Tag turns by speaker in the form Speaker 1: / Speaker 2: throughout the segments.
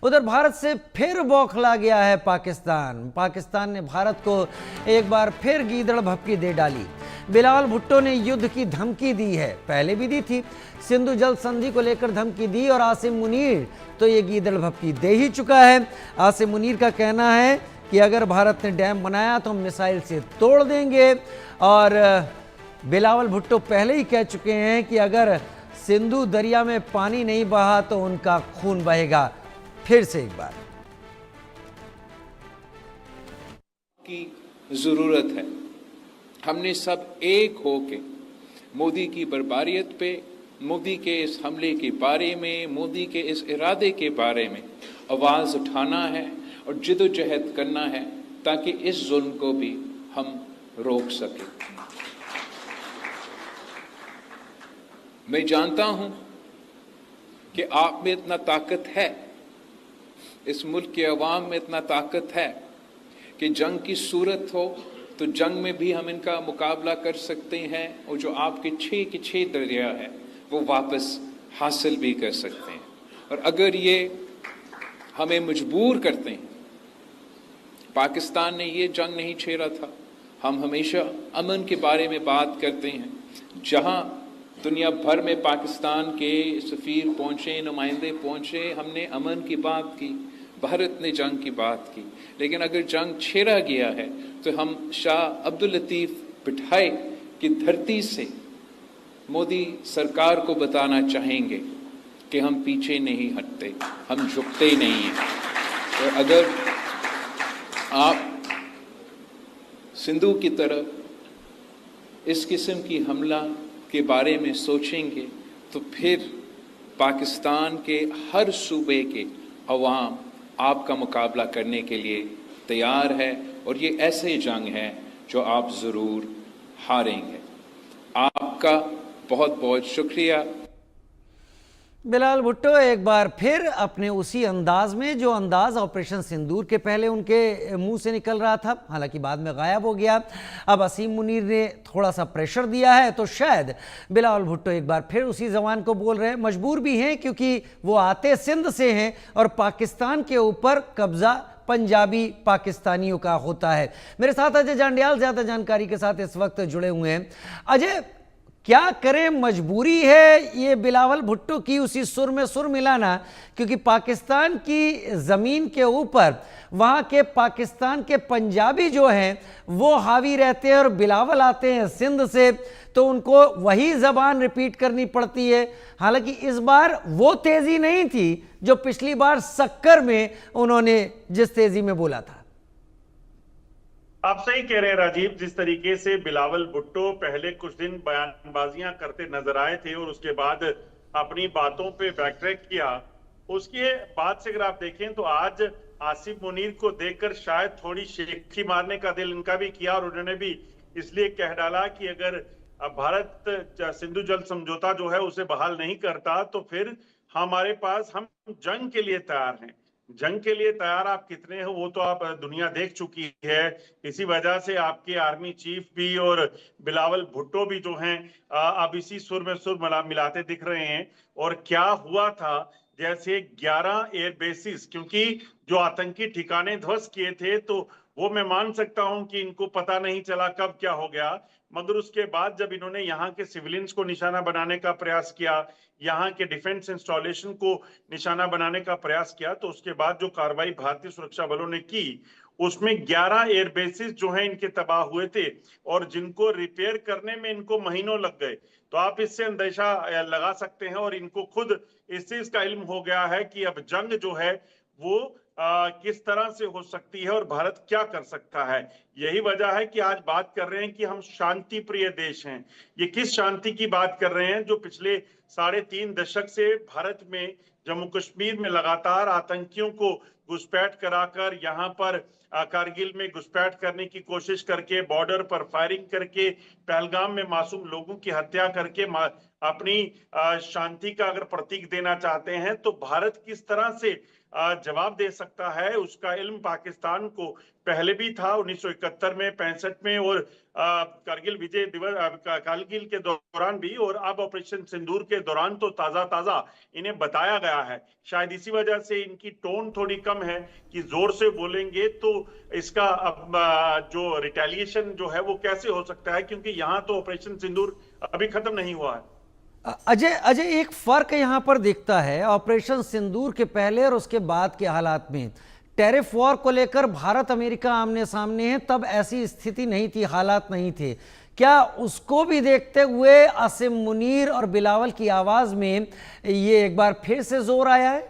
Speaker 1: उधर भारत से फिर बौखला गया है पाकिस्तान ने भारत को एक बार फिर गीदड़ भपकी दे डाली। बिलावल भुट्टो ने युद्ध की धमकी दी है, पहले भी दी थी, सिंधु जल संधि को लेकर धमकी दी और आसिम मुनीर तो ये गीदड़ भपकी दे ही चुका है। आसिम मुनीर का कहना है कि अगर भारत ने डैम बनाया तो हम मिसाइल से तोड़ देंगे, और बिलावल भुट्टो पहले ही कह चुके हैं कि अगर सिंधु दरिया में पानी नहीं बहा तो उनका खून बहेगा। फिर से एक बार
Speaker 2: की जरूरत है। हमने सब एक होके मोदी की बर्बारियत पे, मोदी के इस हमले के बारे में, मोदी के इस इरादे के बारे में आवाज उठाना है और जिद्दोजहद करना है ताकि इस जुल्म को भी हम रोक सकें। मैं जानता हूं कि आप में इतना ताकत है, इस मुल्क के अवाम में इतना ताकत है कि जंग की सूरत हो तो जंग में भी हम इनका मुकाबला कर सकते हैं, और जो आपके 6 के 6 दरिया है वो वापस हासिल भी कर सकते हैं। और अगर ये हमें मजबूर करते हैं, पाकिस्तान ने ये जंग नहीं छेड़ा था। हम हमेशा अमन के बारे में बात करते हैं, जहां दुनिया भर में पाकिस्तान के सफ़ीर पहुंचे, नुमाइंदे पहुंचे, हमने अमन की बात की, भारत ने जंग की बात की। लेकिन अगर जंग छेड़ा गया है तो हम शाह अब्दुल लतीफ़ बिठाई की धरती से मोदी सरकार को बताना चाहेंगे कि हम पीछे नहीं हटते, हम झुकते ही नहीं हैं। तो अगर आप सिंधु की तरफ इस किस्म की हमला के बारे में सोचेंगे तो फिर पाकिस्तान के हर सूबे के अवाम आपका मुकाबला करने के लिए तैयार है, और ये ऐसे जंग है जो आप ज़रूर हारेंगे। आपका बहुत बहुत शुक्रिया।
Speaker 1: बिलावल भुट्टो एक बार फिर अपने उसी अंदाज में, जो अंदाज ऑपरेशन सिंदूर के पहले उनके मुंह से निकल रहा था, हालांकि बाद में गायब हो गया। अब असीम मुनीर ने थोड़ा सा प्रेशर दिया है तो शायद बिलावल भुट्टो एक बार फिर उसी जबान को बोल रहे हैं। मजबूर भी हैं क्योंकि वो आते सिंध से हैं और पाकिस्तान के ऊपर कब्जा पंजाबी पाकिस्तानियों का होता है। मेरे साथ अजय जांडियाल ज़्यादा जानकारी के साथ इस वक्त जुड़े हुए हैं। अजय, क्या करें, मजबूरी है ये बिलावल भुट्टो की उसी सुर में सुर मिलाना, क्योंकि पाकिस्तान की ज़मीन के ऊपर वहाँ के पाकिस्तान के पंजाबी जो हैं वो हावी रहते हैं और बिलावल आते हैं सिंध से, तो उनको वही ज़बान रिपीट करनी पड़ती है। हालांकि इस बार वो तेज़ी नहीं थी जो पिछली बार सक्कर में उन्होंने जिस तेज़ी में बोला था।
Speaker 3: आप सही कह रहे हैं राजीव, जिस तरीके से बिलावल भुट्टो पहले कुछ दिन बयानबाजियां करते नजर आए थे और उसके बाद अपनी बातों पे बैकट्रैक किया, उसके बाद से अगर आप देखें तो आज आसिफ मुनीर को देखकर शायद थोड़ी शेखी मारने का दिल इनका भी किया, और उन्होंने भी इसलिए कह डाला कि अगर भारत सिंधु जल समझौता जो है उसे बहाल नहीं करता तो फिर हमारे पास, हम जंग के लिए तैयार हैं। जंग के लिए तैयार आप कितने हो वो तो आप दुनिया देख चुकी है। इसी वजह से आपके आर्मी चीफ भी और बिलावल भुट्टो भी जो हैं अब इसी सुर में सुर मिलाते दिख रहे हैं। और क्या हुआ था, जैसे 11 एयर बेसिस, क्योंकि जो आतंकी ठिकाने ध्वस्त किए थे तो वो मैं मान सकता हूं कि इनको पता नहीं चला कब क्या हो गया, मगर उसके बाद जब इन्होंने यहाँ के सिविलियंस को निशाना बनाने का प्रयास किया, यहाँ के डिफेंस इंस्टॉलेशन को निशाना बनाने का प्रयास किया, तो उसके बाद जो कार्रवाई भारतीय सुरक्षा बलों ने की उसमें 11 एयर बेसिस जो हैं इनके तबाह हुए थे, और जिनको रिपेयर करने में इनको महीनों लग गए। तो आप इससे अंदेशा लगा सकते हैं, और इनको खुद इस चीज का इल्म हो गया है कि अब जंग जो है वो किस तरह से हो सकती है और भारत क्या कर सकता है। यही वजह है कि आज बात कर रहे हैं कि हम शांति प्रिय देश हैं। ये किस शांति की बात कर रहे हैं जो पिछले 3.5 दशक से भारत में जम्मू कश्मीर में लगातार आतंकियों को घुसपैठ कराकर, यहाँ पर कारगिल में घुसपैठ करने की कोशिश करके, बॉर्डर पर फायरिंग करके, पहलगाम में मासूम लोगों की हत्या करके अपनी शांति का अगर प्रतीक देना चाहते हैं तो भारत किस तरह से जवाब दे सकता है, उसका इल्म पाकिस्तान को पहले भी था 1971 में, 65 में और कारगिल विजय दिवस कारगिल के दौरान भी, और अब ऑपरेशन सिंदूर के दौरान तो ताजा ताजा इन्हें बताया गया है। शायद इसी वजह से इनकी टोन थोड़ी कम है कि जोर से बोलेंगे तो इसका अब जो रिटेलिएशन जो है वो कैसे हो सकता है, क्योंकि यहाँ तो ऑपरेशन सिंदूर अभी खत्म नहीं हुआ है।
Speaker 1: अजय अजय एक फर्क यहां पर दिखता है ऑपरेशन सिंदूर के पहले और उसके बाद के हालात में। टैरिफ वॉर को लेकर भारत अमेरिका आमने सामने है, तब ऐसी स्थिति नहीं थी, हालात नहीं थे। क्या उसको भी देखते हुए आसिम मुनीर और बिलावल की आवाज में ये एक बार फिर से जोर आया है?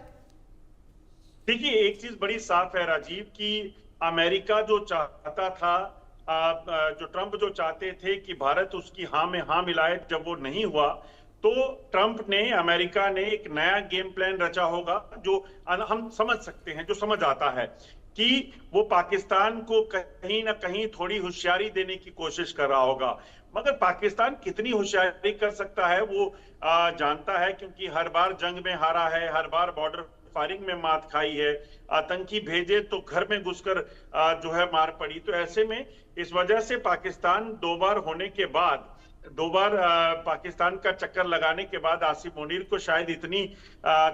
Speaker 3: देखिए, एक चीज बड़ी साफ है राजीव कि अमेरिका जो चाहता था, जो ट्रंप जो चाहते थे कि भारत उसकी हाँ में हाँ मिलाए, जब वो नहीं हुआ तो ट्रंप ने, अमेरिका ने एक नया गेम प्लान रचा होगा जो हम समझ सकते हैं, जो समझ आता है कि वो पाकिस्तान को कहीं ना कहीं थोड़ी होशियारी देने की कोशिश कर रहा होगा। मगर पाकिस्तान कितनी होशियारी कर सकता है वो जानता है, क्योंकि हर बार जंग में हारा है, हर बार बॉर्डर फायरिंग में मात खाई है, आतंकी भेजे तो घर में घुसकर जो है मार पड़ी। तो ऐसे में इस वजह से पाकिस्तान दो बार पाकिस्तान का चक्कर लगाने के बाद आसिम मुनीर को शायद इतनी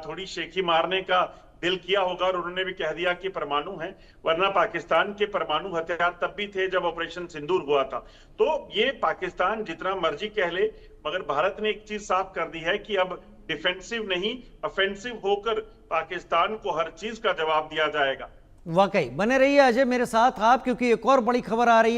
Speaker 3: थोड़ी शेखी मारने का दिल किया होगा, और उन्होंने भी कह दिया कि परमाणु है, वरना पाकिस्तान के परमाणु हथियार तब भी थे जब ऑपरेशन सिंदूर हुआ था। तो ये पाकिस्तान जितना मर्जी कह ले, मगर भारत ने एक चीज साफ कर दी है कि अब डिफेंसिव नहीं, ऑफेंसिव होकर पाकिस्तान को हर चीज का जवाब दिया जाएगा।
Speaker 1: वाकई बने रहिए अजय मेरे साथ आप, क्योंकि एक और बड़ी खबर आ रही है।